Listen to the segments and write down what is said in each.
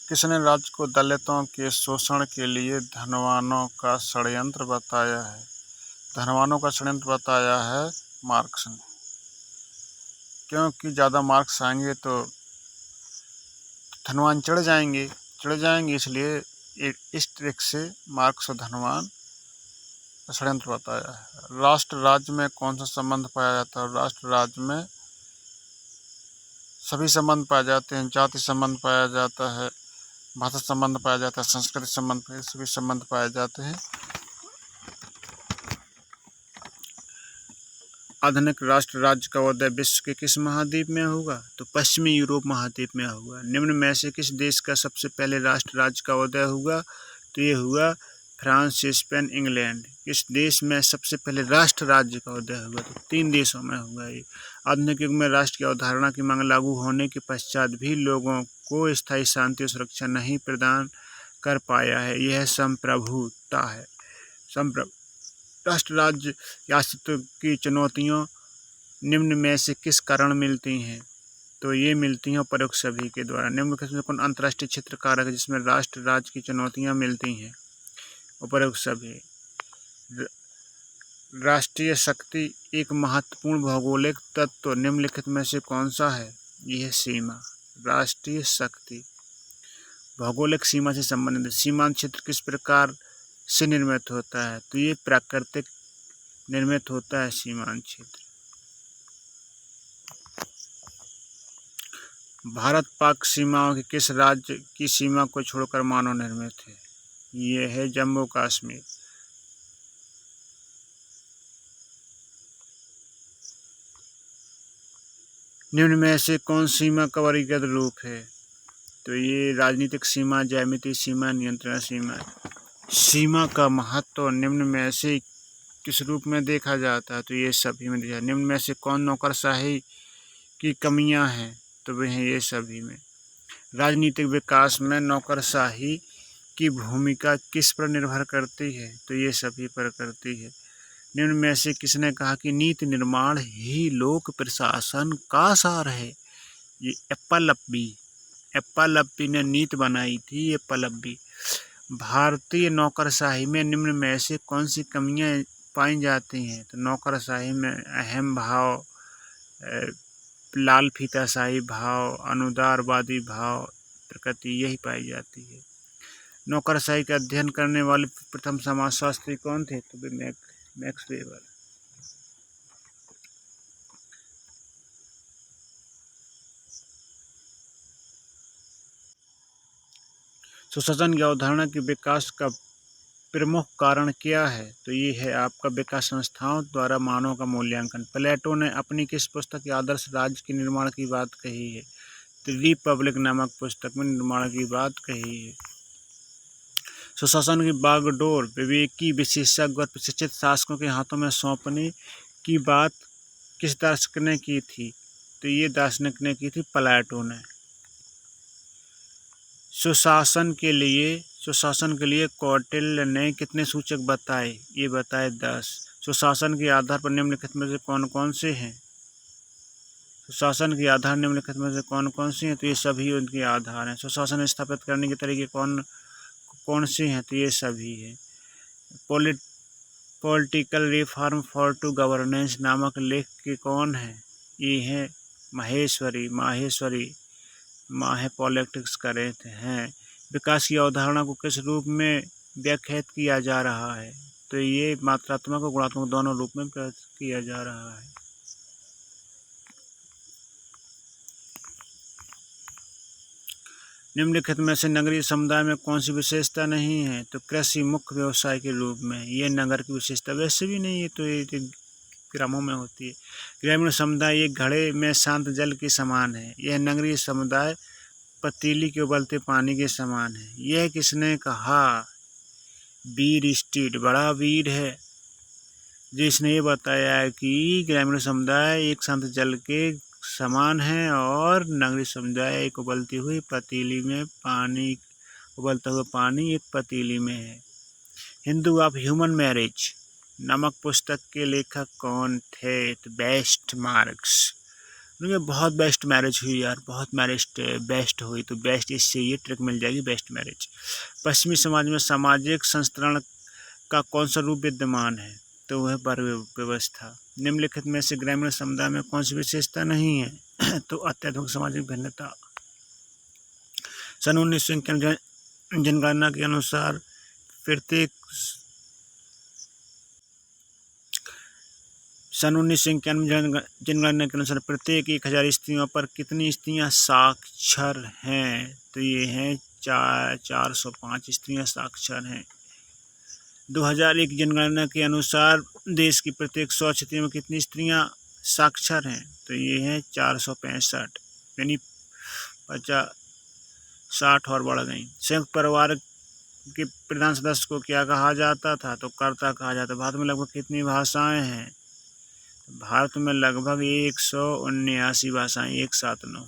किसने राज्य को दलितों के शोषण के लिए धनवानों का षड्यंत्र बताया है? धनवानों का षड्यंत्र बताया है मार्क्स ने, क्योंकि ज़्यादा मार्क्स आएंगे तो धनवान चढ़ जाएंगे, इसलिए इस ट्रिक से मार्क्स और धनवान षड्यंत्र बताया है। राष्ट्र राज्य में कौन सा संबंध पाया जाता है? राष्ट्र राज्य में सभी संबंध पाए जाते हैं। जाति संबंध पाया जाता है, भाषा संबंध पाया जाता है, संस्कृति संबंध, सभी संबंध पाए जाते हैं। आधुनिक राष्ट्र राज्य का उदय विश्व के किस महाद्वीप में होगा? तो पश्चिमी यूरोप महाद्वीप में होगा। निम्न में से किस देश का सबसे पहले राष्ट्र राज्य का उदय हुआ? तो ये हुआ फ्रांस, स्पेन, इंग्लैंड। किस देश में सबसे पहले राष्ट्र राज्य का उदय हुआ? तो 3 देशों में हुआ ये। आधुनिक युग में राष्ट्र की अवधारणा की मांग लागू होने के पश्चात भी लोगों को स्थायी शांति और सुरक्षा नहीं प्रदान कर पाया है। यह संप्रभुता है। राष्ट्र राज्य के अस्तित्व की चुनौतियाँ निम्न में से किस कारण मिलती हैं? तो ये मिलती हैं उपरोक्त सभी के द्वारा। निम्नलिखित में कौन अंतर्राष्ट्रीय क्षेत्र कारक है जिसमें राष्ट्र राज्य की चुनौतियाँ मिलती हैं? उपरोक्त सभी। राष्ट्रीय शक्ति एक महत्वपूर्ण भौगोलिक तत्व निम्नलिखित में से कौन सा है? यह सीमा। राष्ट्रीय शक्ति भौगोलिक सीमा से संबंधित है। सीमांत क्षेत्र किस प्रकार से निर्मित होता है? तो ये प्राकृतिक निर्मित होता है सीमांत क्षेत्र। भारत पाक सीमाओं की किस राज्य की सीमा को छोड़कर मानव निर्मित है? ये है जम्मू कश्मीर। निम्न में से कौन सीमा का वर्गीकृत रूप है? तो ये राजनीतिक सीमा, ज्यामितीय सीमा, नियंत्रण सीमा। सीमा का महत्व निम्न में से किस रूप में देखा जाता है? तो ये सभी में देखा। निम्न में से कौन नौकरशाही की कमियां हैं? तो वे हैं ये सभी में। राजनीतिक विकास में नौकरशाही की भूमिका किस पर निर्भर करती है? तो ये सभी पर करती है। निम्न में से किसने कहा कि नीति निर्माण ही लोक प्रशासन का सार है? ये एप्पलप्पी ने नीति बनाई थी। एप्पलप्पी। भारतीय नौकरशाही में निम्न में से कौन सी कमियां पाई जाती हैं? तो नौकरशाही में अहम भाव, लाल फीताशाही भाव, अनुदारवादी भाव, प्रकृति यही पाई जाती है। नौकरशाही का अध्ययन करने वाले प्रथम समाजशास्त्री कौन थे? तो मैक्स वेबर। सुशासन की अवधारणा के विकास का प्रमुख कारण क्या है? तो ये है आपका विकास संस्थाओं द्वारा मानव का मूल्यांकन। प्लेटो ने अपनी किस पुस्तक के आदर्श राज्य के निर्माण की बात कही है? तो रिपब्लिक नामक पुस्तक में निर्माण की बात कही है। सुशासन की बागडोर विवेकी, विशेषज्ञ और प्रशिक्षित शासकों के हाथों में सौंपने की बात किस दार्शनिक ने की थी? तो ये दार्शनिक ने की थी प्लेटो ने। सुशासन के लिए कौटिल्य ने कितने सूचक बताए? ये बताए 10। सुशासन के आधार पर निम्नलिखित में से कौन कौन से हैं? सुशासन के आधार निम्नलिखित में से कौन कौन से हैं? तो ये सभी उनके आधार हैं। सुशासन स्थापित करने के तरीके कौन से हैं? तो ये सभी हैं। Political reform for to governance नामक लेख के कौन है? ये है माहेश्वरी पॉलिटिक्स कर रहे हैं। विकास की अवधारणा को किस रूप में व्याख्यात किया जा रहा है? तो ये मात्रात्मक और गुणात्मक दोनों रूप में किया जा रहा है। निम्नलिखित में से नगरीय समुदाय में कौन सी विशेषता नहीं है? तो कृषि मुख्य व्यवसाय के रूप में। ये नगर की विशेषता वैसे भी नहीं है, तो ये ग्रामों में होती है। ग्रामीण समुदाय एक घड़े में शांत जल के समान है। यह नगरीय समुदाय पतीली के उबलते पानी के समान है। यह किसने कहा? वीर स्ट्रीट बड़ा वीर है, जिसने ये बताया है कि ग्रामीण समुदाय एक शांत जल के समान है और नगरीय समुदाय एक उबलती हुई पतीली में पानी, उबलता हुआ पानी एक पतीली में है। हिंदू ऑफ ह्यूमन मैरिज नामक पुस्तक के लेखक कौन थे? तो बेस्ट मार्क्स। उनके बहुत बेस्ट मैरिज हुई यार, बहुत मैरिज बेस्ट हुई, तो बेस्ट इससे ये ट्रिक मिल जाएगी, बेस्ट मैरिज। पश्चिमी समाज में सामाजिक संस्करण का कौन सा रूप विद्यमान है, तो वह वर्ग व्यवस्था। निम्नलिखित में से ग्रामीण समुदाय में कौन सी विशेषता नहीं है, तो अत्याधुनिक सामाजिक भिन्नता। सन 1991 जनगणना के अनुसार प्रत्येक सन 1991 जनगणना के अनुसार प्रत्येक 1000 स्त्रियों पर कितनी स्त्रियां साक्षर हैं, तो ये हैं 405 स्त्रियां साक्षर हैं। 2001 जनगणना के अनुसार देश की प्रत्येक 100 स्त्रियों में कितनी स्त्रियां साक्षर हैं, तो ये हैं 465, यानी 60 और बढ़ गई। संयुक्त परिवार के प्रधान सदस्य को क्या कहा जाता था, तो कर्ता कहा जाता। भारत में लगभग कितनी भाषाएं हैं, भारत में लगभग 179 भाषाएं, 179।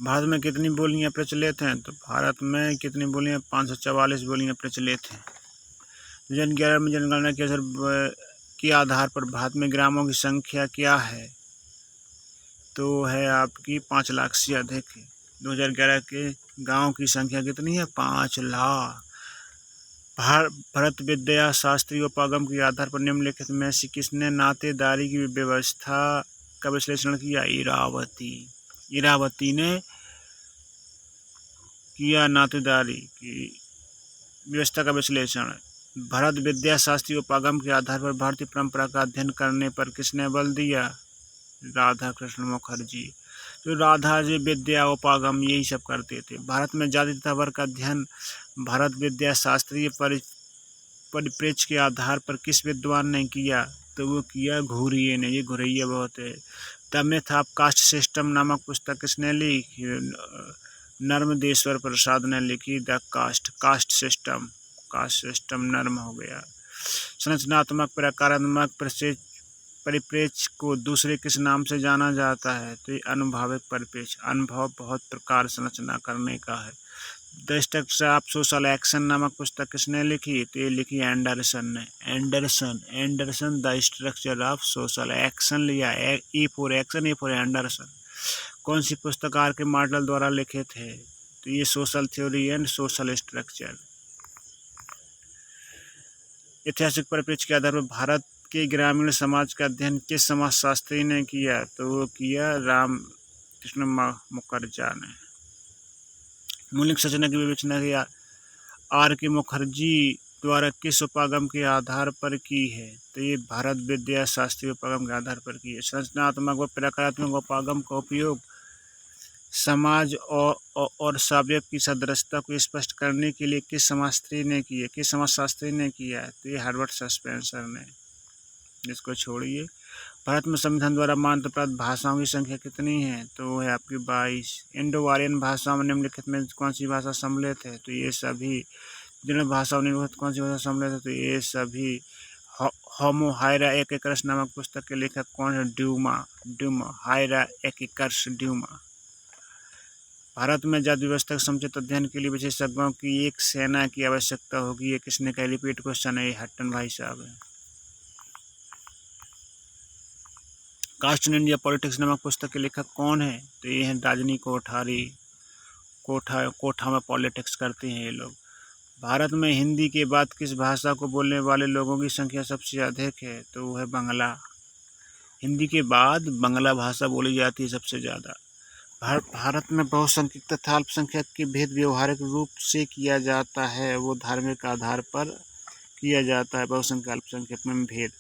भारत में कितनी बोलियां प्रचलित हैं, तो भारत में कितनी बोलियां, 544 बोलियां प्रचलित हैं। 2011 में जनगणना के आधार पर भारत में ग्रामों की संख्या क्या है, तो है आपकी 5 लाख से अधिक है। 2011 के गांव की संख्या कितनी है, 5 लाख। भारत विद्या शास्त्री उपागम के आधार पर निम्नलिखित में से किसने नातेदारी की व्यवस्था का विश्लेषण किया, इरावती ने किया नातेदारी की व्यवस्था का विश्लेषण। भारत विद्या शास्त्री उपागम के आधार पर भारतीय परंपरा का अध्ययन करने पर किसने बल दिया, राधा कृष्ण मुखर्जी। तो राधा जी विद्या उपागम यही सब करते थे। भारत में जाति तथा वर्ग का अध्ययन भारत विद्या शास्त्रीय परिप्रेक्ष्य के आधार पर किस विद्वान ने किया, तो वो किया घुरिये ने। ये घुरिया बहुत है। The myth of caste system नामक पुस्तक किसने लिखी, नर्मदेश्वर प्रसाद ने लिखी। द कास्ट सिस्टम नर्म हो गया। संरचनात्मक प्रकारात्मक परिप्रेक्ष्य को दूसरे किस नाम से जाना जाता है, तो ये अनुभविक परिप्रेक्ष्य। अनुभव बहुत प्रकार संरचना करने का है। The structure of social action नामक पुस्तक किसने लिखी, तो ये लिखी एंडरसन ने। Anderson the structure of social action लिया, E for action, A for Anderson. कौन सी पुस्तकार के मॉडल द्वारा लिखित है, तो ये social theory and social structure. ऐतिहासिक परिप्रेक्ष्य के आधार पर भारत के ग्रामीण समाज का अध्ययन किस समाजशास्त्री ने किया, तो वो किया रामकृष्ण मुखर्जी ने। मौलिक संरचना की विवेचना किया आर के मुखर्जी द्वारा किस उपागम के आधार पर की है, तो ये भारत विद्या शास्त्रीय उपागम के आधार पर की है। संरचनात्मक व प्रकारात्मक उपागम का उपयोग समाज और सभ्य की सदस्यता को स्पष्ट करने के लिए किस समाजशास्त्री ने किया, तो ये हार्वर्ड सस्पेंसर ने। इसको छोड़िए। भारत में संविधान द्वारा मान्यता प्राप्त भाषाओं की संख्या कितनी है, तो वो है आपकी 22। इंडो-आर्यन भाषाओं में निम्नलिखित में कौन सी भाषा सम्मिलित है, तो ये सभी। जिन भाषाओं में कौन सी भाषा सम्मिलित है, तो ये सभी। होमो हायरार्किकस नामक पुस्तक के लेखक कौन है, ड्यूमा हायरार्किकस ड्यूमा। भारत में जाति व्यवस्था के समुचित अध्ययन के लिए विशेषज्ञों की एक सेना की आवश्यकता होगी, ये किसने कहा, रिपीट क्वेश्चन है, हट्टन भाई साहब है। कास्ट इन इंडिया पॉलिटिक्स नामक पुस्तक के लेखक कौन है, तो ये हैं राजनी कोठारी। कोठा में पॉलिटिक्स करते हैं ये लोग। भारत में हिंदी के बाद किस भाषा को बोलने वाले लोगों की संख्या सबसे अधिक है, तो वो है बांग्ला। हिंदी के बाद बांग्ला भाषा बोली जाती है सबसे ज़्यादा। भारत में बहुसंख्यक तथा अल्पसंख्यक के भेद व्यवहारिक रूप से किया जाता है, वो धार्मिक आधार पर किया जाता है। बहुसंख्यक अल्पसंख्यक में भेद।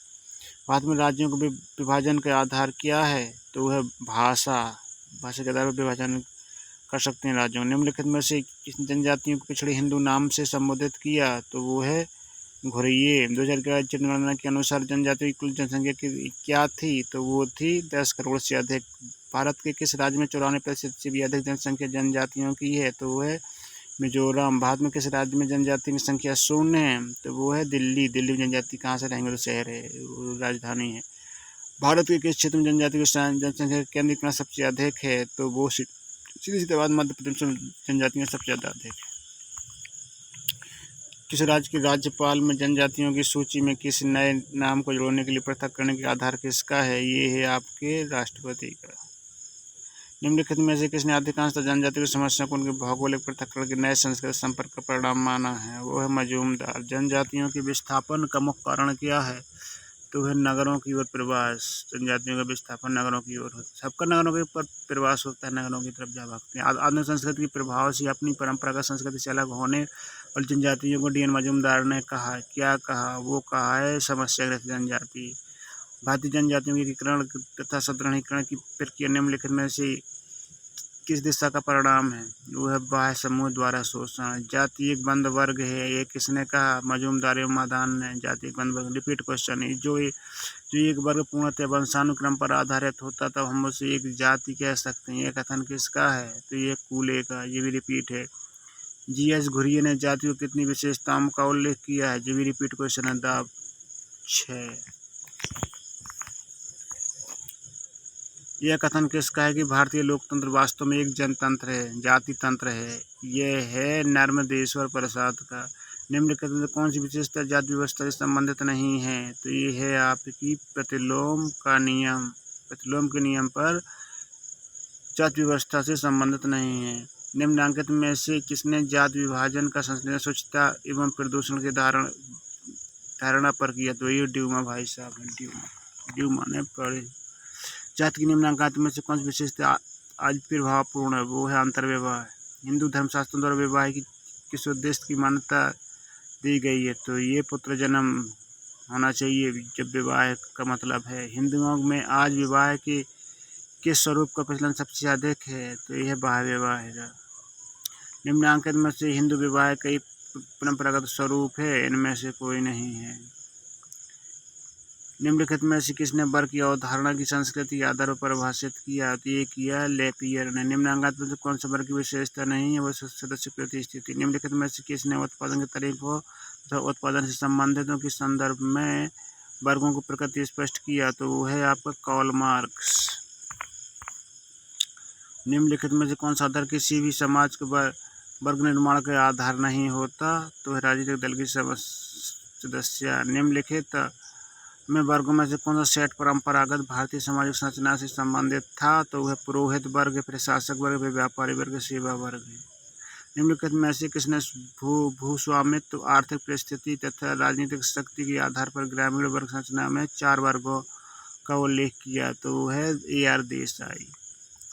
भारत में राज्यों के विभाजन का आधार क्या है, तो वह भाषा के आधार पर विभाजन कर सकते हैं राज्यों। निम्नलिखित में से किस जनजातियों को पिछड़े हिंदू नाम से संबोधित किया, तो वो है घुरिये। 2011 जनगणना के अनुसार जनजातियों की कुल जनसंख्या क्या थी, तो वो थी 10 करोड़ से अधिक। भारत के किस राज्य में 94% से भी अधिक जनसंख्या जनजातियों की है, तो वो है मिजोरम। भारत में किस राज्य में जनजाति की संख्या 0 है, तो वो है दिल्ली। दिल्ली में जनजाति कहाँ से रहेंगे, तो शहर है, राजधानी है। भारत के किस क्षेत्र में जनजाति की जनसंख्या केंद्रीकरण सबसे अधिक है, तो वो सीधे बाद मध्य प्रदेश में जनजातियाँ सबसे ज़्यादा अधिक है। किस राज्य के राज्यपाल में जनजातियों की सूची में किसी नए नाम को जोड़ने के लिए पृथक्करण के आधार किसका है? ये है आपके राष्ट्रपति का। निम्नलिखित में से किसने अधिकांशतः जनजाति की समस्या को उनके भौगोलिक पृथक्करण के नए संस्कृत संपर्क का परिणाम माना है? वो है मजूमदार। जनजातियों के विस्थापन का मुख्य कारण क्या है? तो वह नगरों की ओर प्रवास। जनजातियों का विस्थापन नगरों की ओर होता है। सबका नगरों के ऊपर प्रवास होता है, नगरों की तरफ जा भागते हैं। आधुनिक संस्कृति के प्रभाव से अपनी परंपरागत संस्कृति से अलग होने और जनजातियों को डी.एन. मजूमदार ने कहा, क्या कहा? वो कहा है समस्याग्रस्त जनजाति। भारतीय जनजातियों के एकीकरण तथा सुदृढ़ीकरण की प्रक्रिया निम्नलिखित में से किस दिशा का परिणाम है? वो है बाह्य समूह द्वारा शोषण। जाति एक बंद वर्ग है, ये किसने कहा? मजूमदार एवं मादान ने। जाति एक बंद वर्ग। रिपीट क्वेश्चन है। जो एक वर्ग पूर्णतः वंशानुक्रम पर आधारित होता तब हम उसे एक जाति कह सकते हैं। ये कथन किसका है? तो ये कूले का। ये भी रिपीट है। जी.एस. घुरिये ने जाति को कितनी विशेषताओं का उल्लेख किया है? ये भी रिपीट क्वेश्चन है। दाब 6। यह कथन किसका है कि भारतीय लोकतंत्र वास्तव में एक जनतंत्र है, जाति तंत्र है? यह है नर्मदेश्वर प्रसाद का। निम्नलिखित में कौन सी विशेषता जाति व्यवस्था से संबंधित नहीं है? तो ये है आपकी प्रतिलोम का नियम। प्रतिलोम के नियम पर जाति व्यवस्था से संबंधित नहीं है। निम्नांकित में से किसने जाति विभाजन का संश्लेषण स्वच्छता एवं प्रदूषण के धारणा पर किया? तो ये ड्यूमा भाई साहब। ड्यूमा ने पढ़े। जाति की निम्नांकित में से कौन सी विशेषता आज प्रभावपूर्ण है? वो है अंतर्विवाह। हिंदू धर्मशास्त्रों द्वारा विवाह की किस उद्देश्य की मान्यता दी गई है? तो ये पुत्र जन्म होना चाहिए जब विवाह का मतलब है। हिंदुओं में आज विवाह के किस स्वरूप का प्रचलन सबसे अधिक है? तो यह बाह्य विवाह है। निम्नांकित में से हिंदू विवाह कई परंपरागत स्वरूप है? इनमें से कोई नहीं है। निम्नलिखित में से किसने वर्ग की अवधारणा की संस्कृति के आधार पर परिभाषित किया? तो ये किया लेपियर ने। निम्नांकित में से कौन सा वर्ग की विशेषता नहीं है? वह सदस्य प्रति स्थिति। निम्नलिखित में से किसने उत्पादन के तरीकों तथा उत्पादन से संबंधितों के संदर्भ में वर्गों को प्रकृति स्पष्ट किया? तो वो है आपका कार्ल मार्क्स। निम्नलिखित में से कौन सा आधार किसी भी समाज के वर्ग निर्माण का आधार नहीं होता? तो है राजनीतिक दल की सदस्य। निम्नलिखित में वर्गों में से कौन सा सेट परंपरागत भारतीय सामाजिक संरचना से संबंधित था? तो वह पुरोहित वर्ग, फिर शासक वर्ग, फिर व्यापारी वर्ग, सेवा वर्ग है। निम्नलिखित में से किसने भूस्वामित्व, आर्थिक परिस्थिति तथा राजनीतिक शक्ति के आधार पर ग्रामीण वर्ग संरचना में 4 वर्गों का उल्लेख किया? तो वो है A.R. देसाई।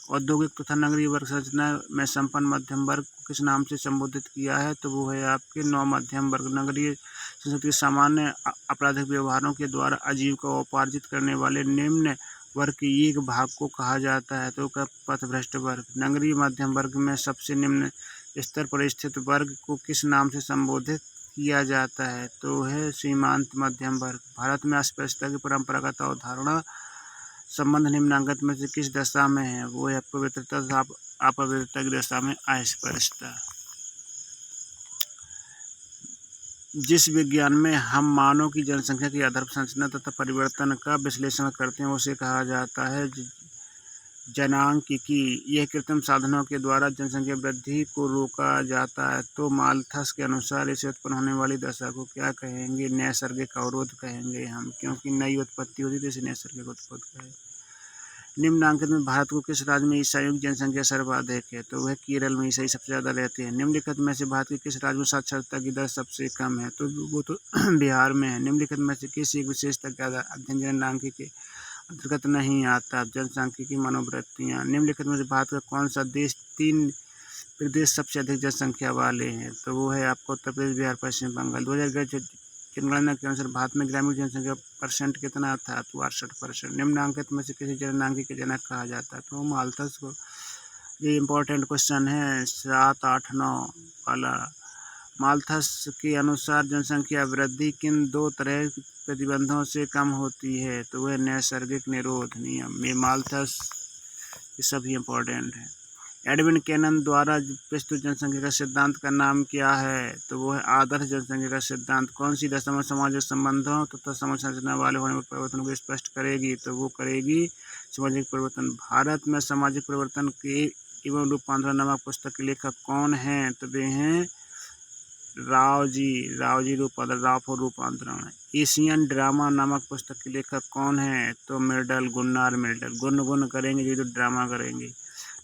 औद्योगिक तथा नगरीय वर्ग संरचना में संपन्न मध्यम वर्ग को किस नाम से संबोधित किया है? तो वो है आपके 9 मध्यम वर्ग। नगरीय संस्कृति सामान्य आपराधिक व्यवहारों के द्वारा आजीविका उपार्जित करने वाले निम्न वर्ग के एक भाग को कहा जाता है? तो पथभ्रष्ट वर्ग। नगरीय मध्यम वर्ग में सबसे निम्न स्तर पर स्थित वर्ग को किस नाम से संबोधित किया जाता है? तो है सीमांत मध्यम वर्ग। भारत में अस्पृश्यता की परंपरागत अवधारणा संबंध निम्नांकित में से किस दशा में है? वो है पवित्रता तथा अपवित्रता की दशा में अस्पृश्यता। जिस विज्ञान में हम मानव की जनसंख्या के आधार पर संरचना तथा परिवर्तन का विश्लेषण करते हैं उसे कहा जाता है जनांकिकी। यह कृत्रिम साधनों के द्वारा जनसंख्या वृद्धि को रोका जाता है। तो माल्थस के अनुसार इसे उत्पन्न होने वाली दशा को क्या कहेंगे? नैसर्गिक अवरोध कहेंगे हम, क्योंकि नई उत्पत्ति होती है, इसे नैसर्गिक उत्पाद कहेंगे। निम्नांकित में भारत को किस राज्य में ईसाइयों की जनसंख्या सर्वाधिक है? तो वह केरल में ईसाई सबसे ज़्यादा रहते हैं। निम्नलिखित में से भारत के किस राज्य में साक्षरता की दर सबसे कम है? तो वो तो बिहार में है। निम्नलिखित में से किसी एक विशेषता के आधार अध्ययन जननांकिकी के अंतर्गत नहीं आता? जनसांख्यिकी मनोवृत्तियाँ। निम्नलिखित में से भारत का कौन सा देश 3 प्रदेश सबसे अधिक जनसंख्या वाले हैं? तो वो है आपका उत्तर प्रदेश, बिहार, पश्चिम बंगाल। 2011 जनगणना के अनुसार भारत में ग्रामीण जनसंख्या परसेंट कितना था? तो 68%। निम्नांकित में से किसी जननांकी के जनक कहा जाता है? तो माल्थस को। ये इंपॉर्टेंट क्वेश्चन है 7, 8, 9 वाला। माल्थस के अनुसार जनसंख्या वृद्धि किन 2 तरह प्रतिबंधों से कम होती है? तो वह नैसर्गिक निरोध नियम। ये माल्थस ये सभी इंपॉर्टेंट है। एडविन कैनन द्वारा प्रस्तुत जनसंख्या का सिद्धांत का नाम क्या है? तो वो है आदर्श जनसंख्या का सिद्धांत। कौन सी दशा में सामाजिक संबंधों तथा समाज संरचना वाले होने पर परिवर्तन को स्पष्ट करेगी? तो वो करेगी सामाजिक परिवर्तन। भारत में सामाजिक परिवर्तन के एवं रूपांतरण नामक पुस्तक के लेखक कौन हैं? तो वे हैं रावजी रूपांतरण। एशियन ड्रामा नामक पुस्तक के लेखक कौन है? तो गुन्नार मिर्डल। गुन करेंगे जी तो ड्रामा करेंगे।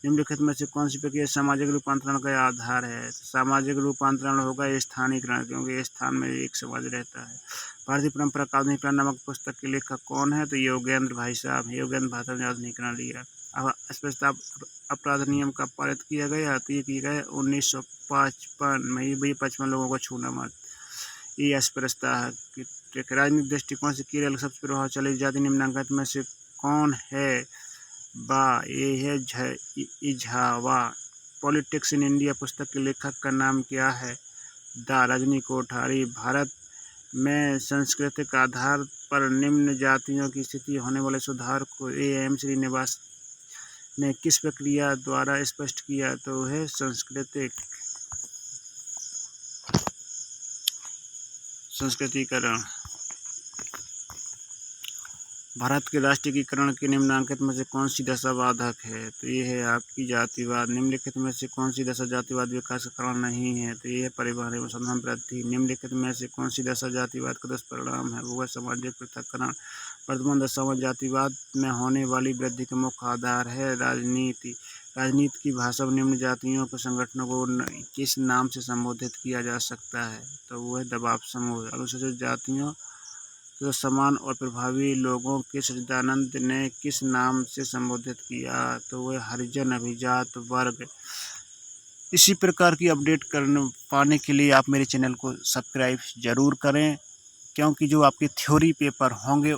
निम्नलिखित में से कौन सी प्रक्रिया सामाजिक रूपांतरण का आधार है? सामाजिक रूपांतरण होगा स्थानीयकरण, क्योंकि स्थान में एक समाज रहता है। भारतीय परंपरा का आधुनिकीकरण नामक पुस्तक के लेखक कौन है? तो योगेंद्र भाई साहब। योगेंद्र भाषा ने आधुनिकीकरण लिया। अब स्पष्टता अपराध नियम का पारित किया गया, तो ये किया गया 1955 में। ये 55 लोगों को छूना मत, ये अस्पृश्यता है। राजनीतिक दृष्टिकोण से केरल सबसे प्रभावशाली जाति निम्नांकित में से कौन है? ये है इझावा। पॉलिटिक्स इन इंडिया पुस्तक के लेखक का नाम क्या है? रजनी कोठारी। भारत में सांस्कृतिक आधार पर निम्न जातियों की स्थिति होने वाले सुधार को एम श्रीनिवास ने किस प्रक्रिया द्वारा स्पष्ट किया? तो है संस्कृतिकरण। भारत के राष्ट्रीयकरण के निम्नांकित में से कौन सी दशा बाधक है? तो ये है आपकी जातिवाद। निम्नलिखित में से कौन सी दशा जातिवाद विकास का कारण नहीं है? तो ये है परिवहन एवं संसाधन वृद्धि। निम्नलिखित में से कौन सी दशा जातिवाद का दुष्परिणाम है? वो है सामाजिक पृथक्करण। वर्तमान दशा में जातिवाद में होने वाली वृद्धि का मुख्य आधार है राजनीति। राजनीति की भाषा में निम्न जातियों के संगठनों को किस नाम से संबोधित किया जा सकता है? तो वो है दबाव समूह। अनुसूचित जातियों तो समान और प्रभावी लोगों के सच्चिदानंद ने किस नाम से संबोधित किया? तो वह हरिजन अभिजात वर्ग। इसी प्रकार की अपडेट पाने के लिए आप मेरे चैनल को सब्सक्राइब जरूर करें, क्योंकि जो आपके थ्योरी पेपर होंगे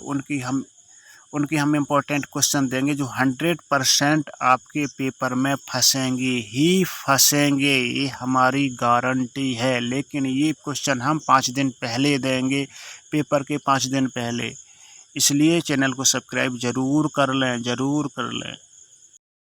उनके हम इम्पोर्टेंट क्वेश्चन देंगे जो 100% आपके पेपर में फंसेंगे ही फंसेंगे, ये हमारी गारंटी है। लेकिन ये क्वेश्चन हम 5 दिन पहले देंगे, पेपर के 5 दिन पहले। इसलिए चैनल को सब्सक्राइब जरूर कर लें।